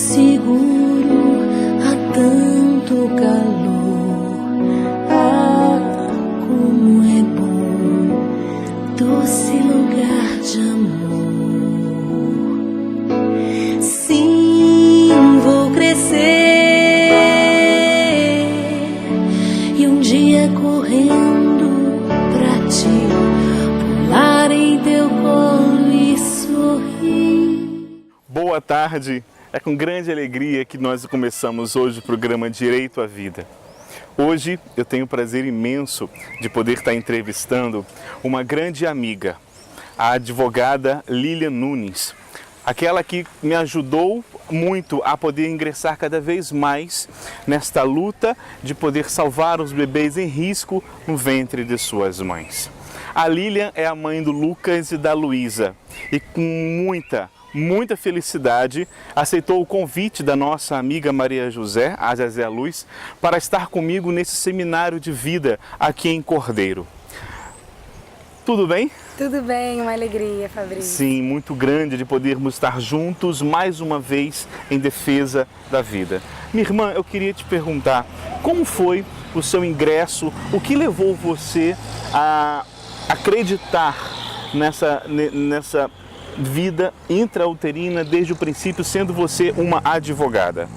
seguro a tanto calor. Ah, como é bom, doce lugar de amor. Sim, vou crescer e um dia correndo pra ti, pular em teu colo e sorrir. Boa tarde, é com grande alegria que nós começamos hoje o programa Direito à Vida. Hoje eu tenho o prazer imenso de poder estar entrevistando uma grande amiga, a advogada Lilian Nunes, aquela que me ajudou muito a poder ingressar cada vez mais nesta luta de poder salvar os bebês em risco no ventre de suas mães. A Lilian é a mãe do Lucas e da Luísa e com muita felicidade aceitou o convite da nossa amiga Maria José, a Zezé Luz, para estar comigo nesse seminário de vida aqui em Cordeiro. Tudo bem? Tudo bem, uma alegria, Fabrício. Sim, muito grande de podermos estar juntos mais uma vez em defesa da vida. Minha irmã, eu queria te perguntar, como foi o seu ingresso, o que levou você a acreditar nessa vida intrauterina desde o princípio, sendo você uma advogada?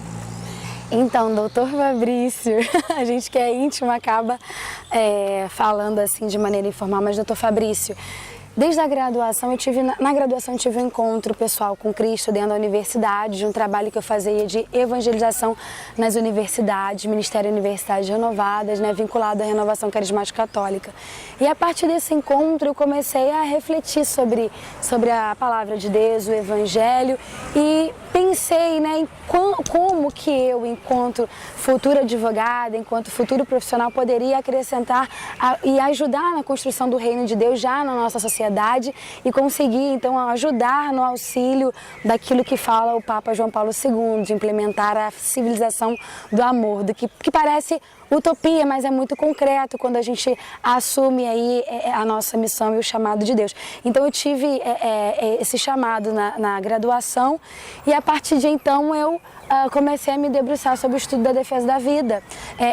Então, doutor Fabrício, a gente que é íntimo acaba falando assim de maneira informal, mas doutor Fabrício, desde a graduação, na graduação eu tive um encontro pessoal com Cristo dentro da universidade, de um trabalho que eu fazia de evangelização nas universidades, Ministério Universidades Renovadas, vinculado à renovação carismática católica. E a partir desse encontro eu comecei a refletir sobre a palavra de Deus, o Evangelho, e pensei em como que eu, enquanto futura advogada, enquanto futuro profissional, poderia acrescentar e ajudar na construção do reino de Deus já na nossa sociedade e conseguir, então, ajudar no auxílio daquilo que fala o Papa João Paulo II, de implementar a civilização do amor, do que parece utopia, mas é muito concreto quando a gente assume aí a nossa missão e o chamado de Deus. Então eu tive esse chamado na graduação e a partir de então eu comecei a me debruçar sobre o estudo da defesa da vida,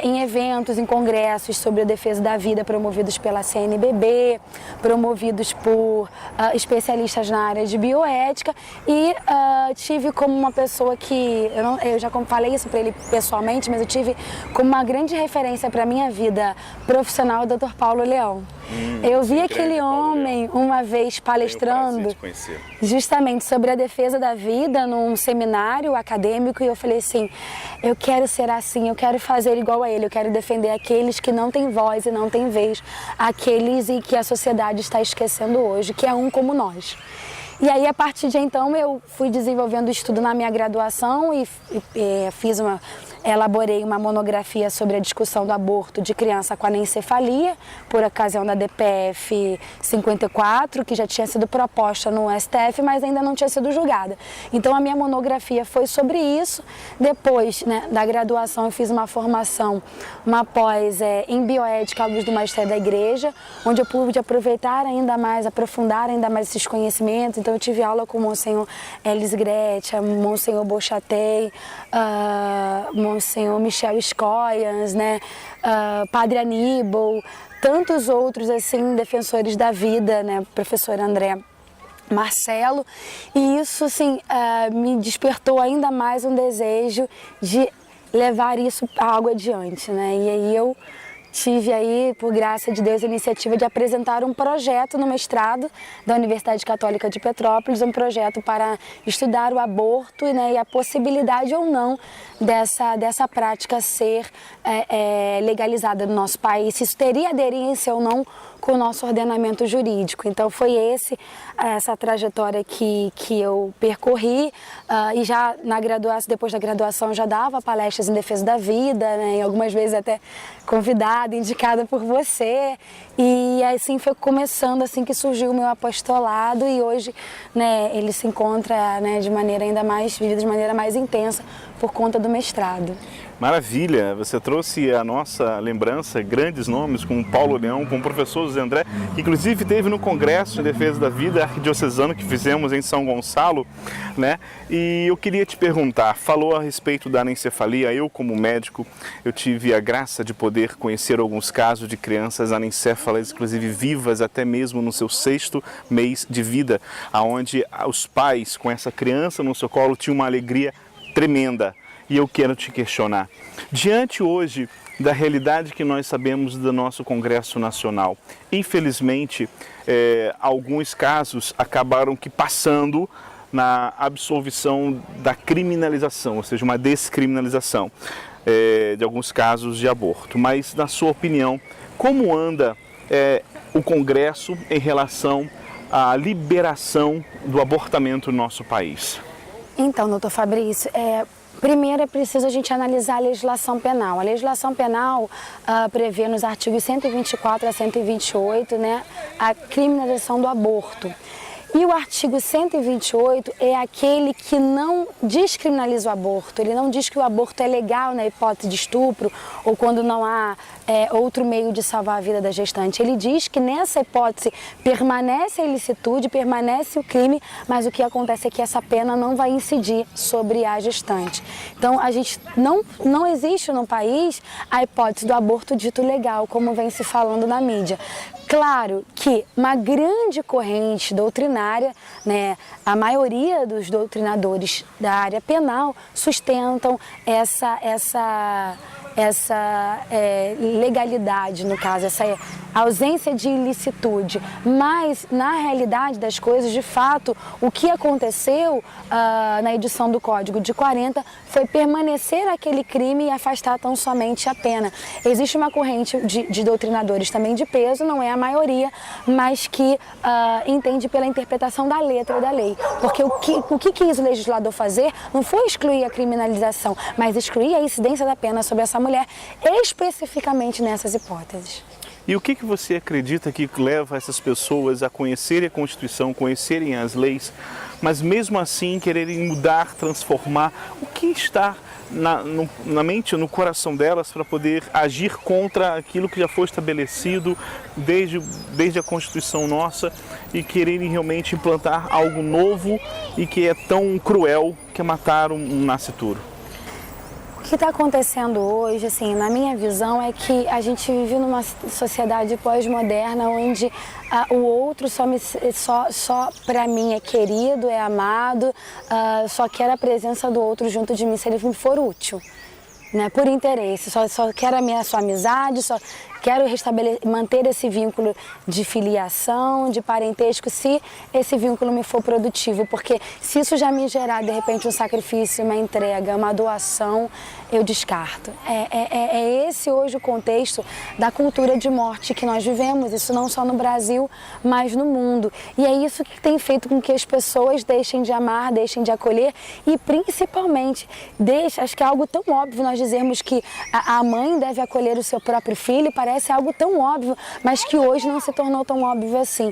em eventos, em congressos sobre a defesa da vida promovidos pela CNBB, promovidos por especialistas na área de bioética e tive como uma pessoa que, eu já falei isso para ele pessoalmente, mas eu tive como uma grande referência para a minha vida profissional o Dr. Paulo Leão. Eu vi aquele homem uma vez palestrando justamente sobre a defesa da vida num seminário acadêmico e eu falei assim, eu quero ser assim, eu quero fazer igual a ele, eu quero defender aqueles que não têm voz e não têm vez, aqueles e que a sociedade está esquecendo hoje, que é um como nós. E aí, a partir de então, eu fui desenvolvendo estudo na minha graduação e elaborei uma monografia sobre a discussão do aborto de criança com anencefalia, por ocasião da DPF 54, que já tinha sido proposta no STF, mas ainda não tinha sido julgada. Então, a minha monografia foi sobre isso. Depois da graduação, eu fiz uma formação, uma pós em bioética à luz do magistério da igreja, onde eu pude aproveitar ainda mais, aprofundar ainda mais esses conhecimentos. Então, eu tive aula com o Monsenhor Elis Gretia, Monsenhor Bochatei, Monsenhor Michel Escoias, Padre Aníbal, tantos outros assim defensores da vida, professor André Marcelo, e isso assim me despertou ainda mais um desejo de levar isso algo adiante, E aí eu tive aí, por graça de Deus, a iniciativa de apresentar um projeto no mestrado da Universidade Católica de Petrópolis, um projeto para estudar o aborto e a possibilidade ou não dessa prática ser legalizada no nosso país, se isso teria aderência ou não com o nosso ordenamento jurídico. Então foi essa trajetória que eu percorri e já depois da graduação já dava palestras em defesa da vida, e algumas vezes até convidada, indicada por você, e assim foi começando, assim que surgiu o meu apostolado e hoje ele se encontra de maneira ainda mais, vivido de maneira mais intensa por conta do mestrado. Maravilha, você trouxe a nossa lembrança grandes nomes como Paulo Leão, como o professor José André, que inclusive teve no Congresso de Defesa da Vida Arquidiocesano que fizemos em São Gonçalo, né? E eu queria te perguntar, falou a respeito da anencefalia, eu como médico, eu tive a graça de poder conhecer alguns casos de crianças anencéfalas, inclusive vivas até mesmo no seu 6º mês de vida, aonde os pais com essa criança no seu colo tinham uma alegria tremenda. E eu quero te questionar, diante hoje da realidade que nós sabemos do nosso Congresso Nacional, infelizmente, alguns casos acabaram que passando na absolvição da criminalização, ou seja, uma descriminalização de alguns casos de aborto. Mas, na sua opinião, como anda o Congresso em relação à liberação do abortamento no nosso país? Então, doutor Fabrício, primeiro é preciso a gente analisar a legislação penal. A legislação penal prevê nos artigos 124 a 128, né, a criminalização do aborto. E o artigo 128 é aquele que não descriminaliza o aborto, ele não diz que o aborto é legal na hipótese de estupro ou quando não há outro meio de salvar a vida da gestante. Ele diz que nessa hipótese permanece a ilicitude, permanece o crime, mas o que acontece é que essa pena não vai incidir sobre a gestante. Então, a gente não existe no país a hipótese do aborto dito legal, como vem se falando na mídia. Claro que uma grande corrente doutrinária, né, a maioria dos doutrinadores da área penal sustentam essa legalidade, no caso, essa ausência de ilicitude. Mas, na realidade das coisas, de fato, o que aconteceu na edição do Código de 40 foi permanecer aquele crime e afastar tão somente a pena. Existe uma corrente de doutrinadores também de peso, não é a maioria, mas que entende pela interpretação da letra da lei. Porque o que quis o legislador fazer não foi excluir a criminalização, mas excluir a incidência da pena sobre essa mulher, especificamente nessas hipóteses. E o que você acredita que leva essas pessoas a conhecerem a Constituição, conhecerem as leis, mas mesmo assim quererem mudar, transformar? O que está na mente, no coração delas para poder agir contra aquilo que já foi estabelecido desde a Constituição nossa e quererem realmente implantar algo novo e que é tão cruel que é matar um nascituro? O que está acontecendo hoje, assim, na minha visão, é que a gente vive numa sociedade pós-moderna onde o outro só para mim é querido, é amado, só quer a presença do outro junto de mim se ele me for útil, né? Por interesse, só quero a sua amizade, só quero manter esse vínculo de filiação, de parentesco, se esse vínculo me for produtivo, porque se isso já me gerar, de repente, um sacrifício, uma entrega, uma doação, eu descarto. É esse hoje o contexto da cultura de morte que nós vivemos, isso não só no Brasil, mas no mundo. E é isso que tem feito com que as pessoas deixem de amar, deixem de acolher e, principalmente, acho que é algo tão óbvio nós dizermos que a mãe deve acolher o seu próprio filho, parece algo tão óbvio, mas que hoje não se tornou tão óbvio assim.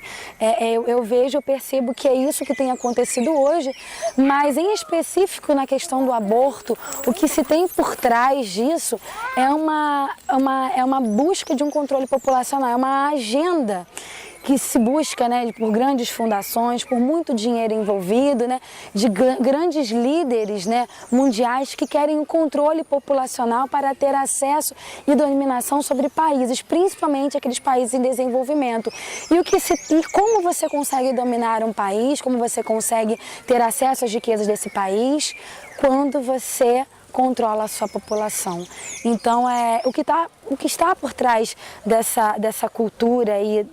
Eu percebo que é isso que tem acontecido hoje, mas em específico na questão do aborto, o que se tem por trás disso é uma busca de um controle populacional, é uma agenda que se busca, né, por grandes fundações, por muito dinheiro envolvido, né, de grandes líderes, né, mundiais que querem o controle populacional para ter acesso e dominação sobre países, principalmente aqueles países em desenvolvimento. E como você consegue dominar um país, como você consegue ter acesso às riquezas desse país, quando você controla a sua população. Então, o que está por trás dessa cultura aí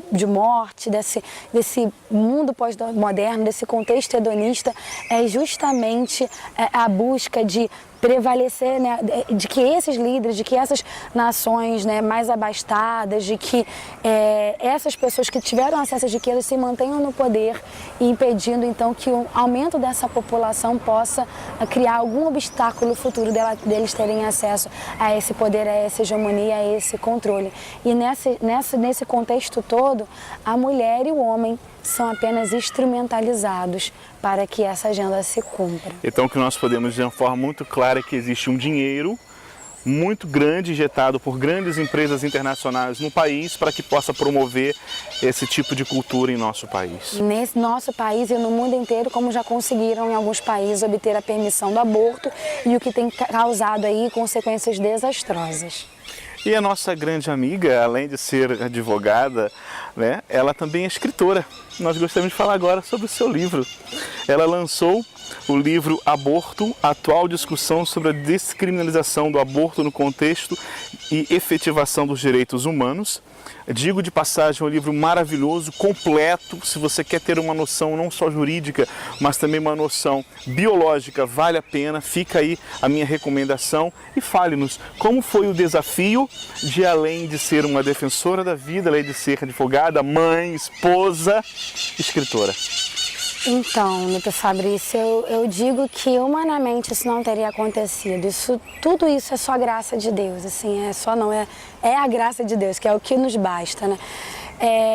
de morte, desse mundo pós-moderno, desse contexto hedonista, é justamente a busca de prevalecer, né, de que esses líderes, de que essas nações, né, mais abastadas, de que essas pessoas que tiveram acesso às riquezas se mantenham no poder e impedindo então que o aumento dessa população possa criar algum obstáculo futuro deles terem acesso a esse poder, a essa hegemonia, a esse controle. E nesse contexto todo, a mulher e o homem são apenas instrumentalizados para que essa agenda se cumpra. Então o que nós podemos dizer de uma forma muito clara é que existe um dinheiro muito grande injetado por grandes empresas internacionais no país para que possa promover esse tipo de cultura em nosso país. Nesse nosso país e no mundo inteiro, como já conseguiram em alguns países obter a permissão do aborto, e o que tem causado aí consequências desastrosas. E a nossa grande amiga, além de ser advogada, né, ela também é escritora. Nós gostaríamos de falar agora sobre o seu livro. Ela lançou o livro Aborto, atual discussão sobre a descriminalização do aborto no contexto e efetivação dos direitos humanos. Digo de passagem, é um livro maravilhoso, completo. Se você quer ter uma noção não só jurídica, mas também uma noção biológica, vale a pena. Fica aí a minha recomendação e fale-nos como foi o desafio de, além de ser uma defensora da vida, além de ser advogada, mãe, esposa, escritora. Então, doutor Fabrício, eu digo que humanamente isso não teria acontecido. Tudo isso é só graça de Deus, assim, é a graça de Deus, que é o que nos basta, né?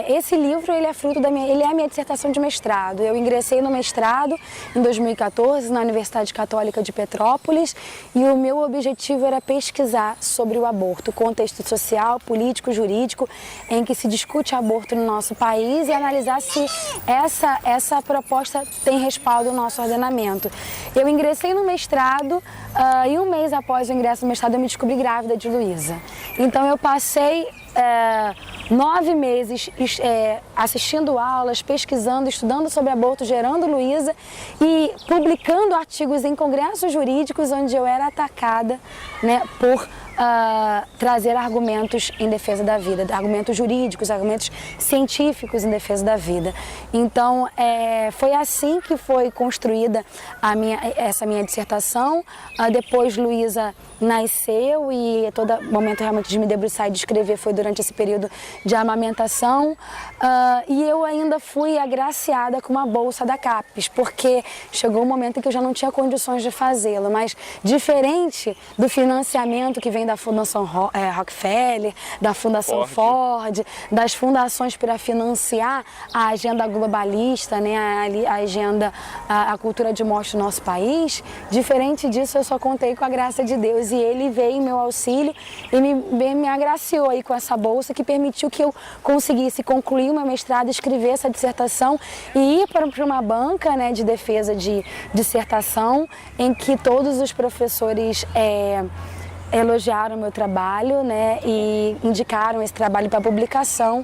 Esse livro ele é fruto ele é a minha dissertação de mestrado. Eu ingressei no mestrado em 2014 na Universidade Católica de Petrópolis e o meu objetivo era pesquisar sobre o aborto, o contexto social, político, jurídico em que se discute aborto no nosso país e analisar se essa proposta tem respaldo no nosso ordenamento. Eu ingressei no mestrado e um mês após o ingresso no mestrado eu me descobri grávida de Luísa. Então eu passei 9 meses assistindo aulas, pesquisando, estudando sobre aborto, gerando Luísa e publicando artigos em congressos jurídicos onde eu era atacada, né, por trazer argumentos em defesa da vida, argumentos jurídicos, argumentos científicos em defesa da vida. Então, foi assim que foi construída essa minha dissertação. Depois, Luísa nasceu e todo momento realmente de me debruçar e de escrever foi durante esse período de amamentação. E eu ainda fui agraciada com uma bolsa da CAPES, porque chegou um momento em que eu já não tinha condições de fazê-lo, mas diferente do financiamento que vem da Fundação Rockefeller, da Fundação Ford, das fundações para financiar a agenda globalista, né, a agenda, a cultura de morte do nosso país, diferente disso eu só contei com a graça de Deus e Ele veio em meu auxílio e me agraciou aí com essa bolsa que permitiu que eu conseguisse concluir o meu mestrado, escrever essa dissertação e ir para uma banca, né, de defesa de dissertação em que todos os professores elogiaram o meu trabalho, né, e indicaram esse trabalho para publicação.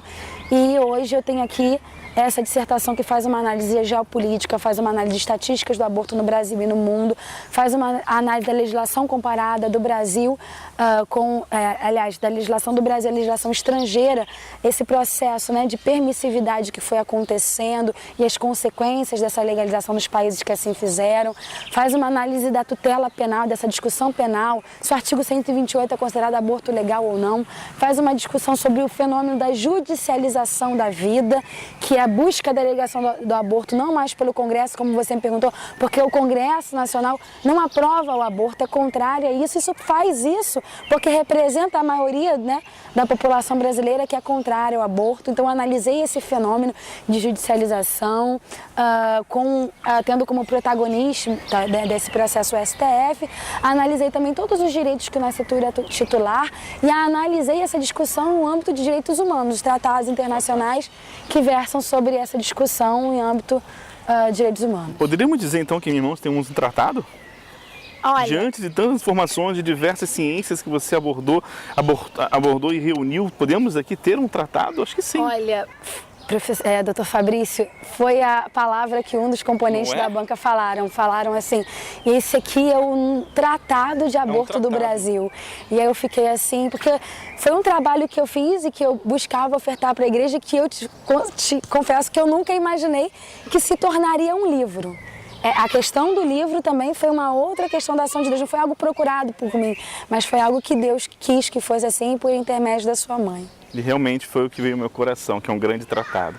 E hoje eu tenho aqui essa dissertação que faz uma análise geopolítica, faz uma análise de estatísticas do aborto no Brasil e no mundo, faz uma análise da legislação comparada do Brasil da legislação do Brasil e a legislação estrangeira, esse processo, né, de permissividade que foi acontecendo e as consequências dessa legalização nos países que assim fizeram, faz uma análise da tutela penal, dessa discussão penal, se o artigo 128 é considerado aborto legal ou não, faz uma discussão sobre o fenômeno da judicialização da vida, que é a busca da legislação do aborto, não mais pelo Congresso, como você me perguntou, porque o Congresso Nacional não aprova o aborto, é contrário a isso, faz isso, porque representa a maioria, né, da população brasileira que é contrária ao aborto. Então, analisei esse fenômeno de judicialização, tendo como protagonista desse processo o STF, analisei também todos os direitos que o Nascitura é titular e analisei essa discussão no âmbito de direitos humanos, os tratados internacionais que versam sobre essa discussão em âmbito de direitos humanos. Poderíamos dizer então que em mãos temos um tratado? Olha, diante de tantas informações de diversas ciências que você abordou e reuniu, podemos aqui ter um tratado? Acho que sim. Olha, doutor Fabrício, foi a palavra que um dos componentes da banca falaram assim, esse aqui é um tratado de aborto do Brasil. E aí eu fiquei assim, porque foi um trabalho que eu fiz e que eu buscava ofertar para a igreja que eu te confesso que eu nunca imaginei que se tornaria um livro. A questão do livro também foi uma outra questão da ação de Deus, não foi algo procurado por mim, mas foi algo que Deus quis que fosse assim por intermédio da sua mãe. E realmente foi o que veio ao meu coração, que é um grande tratado.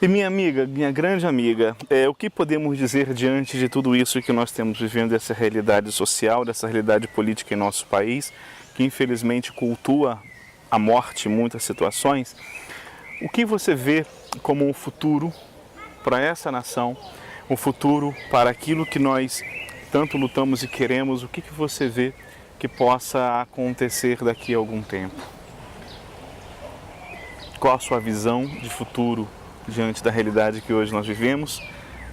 E minha amiga, minha grande amiga, o que podemos dizer diante de tudo isso que nós temos vivendo, dessa realidade social, dessa realidade política em nosso país, que infelizmente cultua a morte em muitas situações, o que você vê como um futuro para essa nação, um futuro para aquilo que nós tanto lutamos e queremos? O que você vê que possa acontecer daqui a algum tempo? Qual a sua visão de futuro diante da realidade que hoje nós vivemos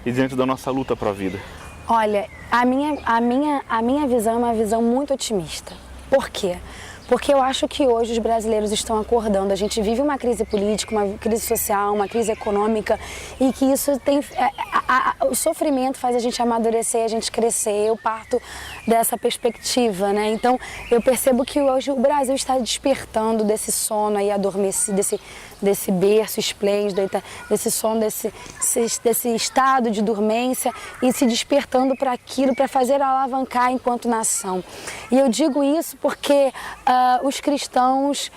e diante da nossa luta para a vida? Olha, a minha visão é uma visão muito otimista. Por quê? Porque eu acho que hoje os brasileiros estão acordando. A gente vive uma crise política, uma crise social, uma crise econômica, e que isso tem... o sofrimento faz a gente amadurecer, a gente crescer. Eu parto dessa perspectiva, né? Então, eu percebo que hoje o Brasil está despertando desse sono aí adormecido, desse berço esplêndido, desse sono, desse estado de dormência, e se despertando para aquilo, para fazer alavancar enquanto nação. E eu digo isso porque os cristãos,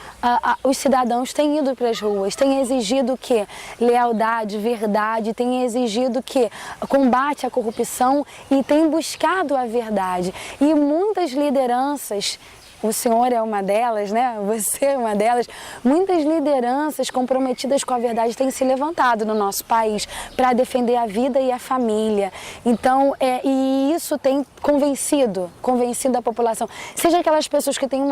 os cidadãos têm ido para as ruas, têm exigido o quê? Lealdade, verdade, têm exigido o quê? Combate à corrupção, e têm buscado a verdade. E muitas lideranças, o senhor é uma delas, né? Você é uma delas. Muitas lideranças comprometidas com a verdade têm se levantado no nosso país para defender a vida e a família. Então, e isso tem convencido a população. Seja aquelas pessoas que têm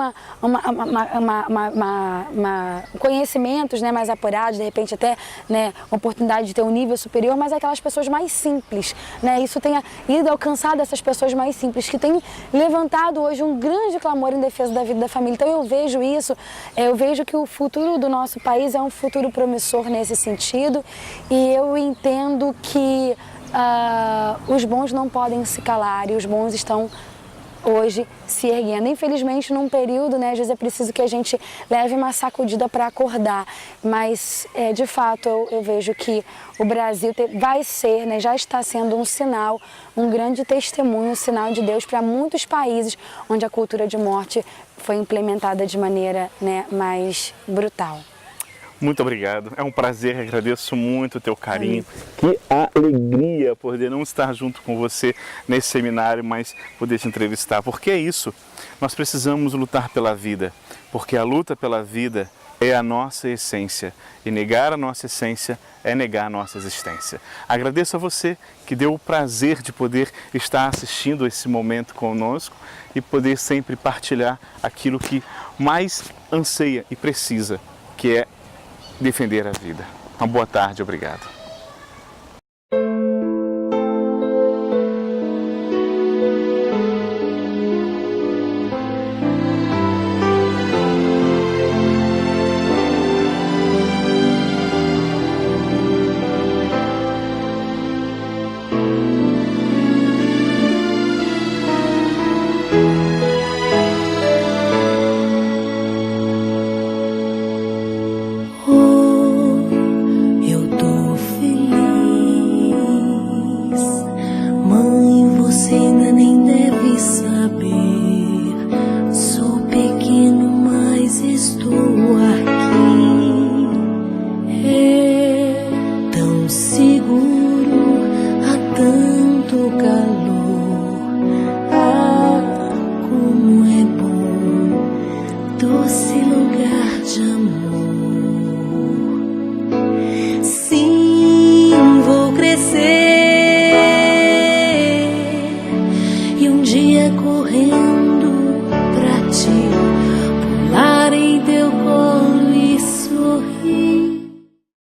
conhecimentos, né, mais apurados, de repente até, né, oportunidade de ter um nível superior, mas aquelas pessoas mais simples, né? Isso tem ido alcançado essas pessoas mais simples, que têm levantado hoje um grande clamor em defesa da vida da família. Então eu vejo isso, eu vejo que o futuro do nosso país é um futuro promissor nesse sentido, e eu entendo que os bons não podem se calar, e os bons estão hoje se erguendo. Infelizmente, num período, né, às vezes é preciso que a gente leve uma sacudida para acordar, mas de fato eu vejo que o Brasil vai ser, né, já está sendo um sinal, um grande testemunho, um sinal de Deus para muitos países onde a cultura de morte foi implementada de maneira, né, mais brutal. Muito obrigado, é um prazer, agradeço muito o teu carinho. Que alegria poder não estar junto com você nesse seminário, mas poder te entrevistar, porque é isso, nós precisamos lutar pela vida, porque a luta pela vida é a nossa essência, e negar a nossa essência é negar a nossa existência. Agradeço a você que deu o prazer de poder estar assistindo esse momento conosco e poder sempre partilhar aquilo que mais anseia e precisa, que é defender a vida. Uma boa tarde, obrigado. Correndo pra ti.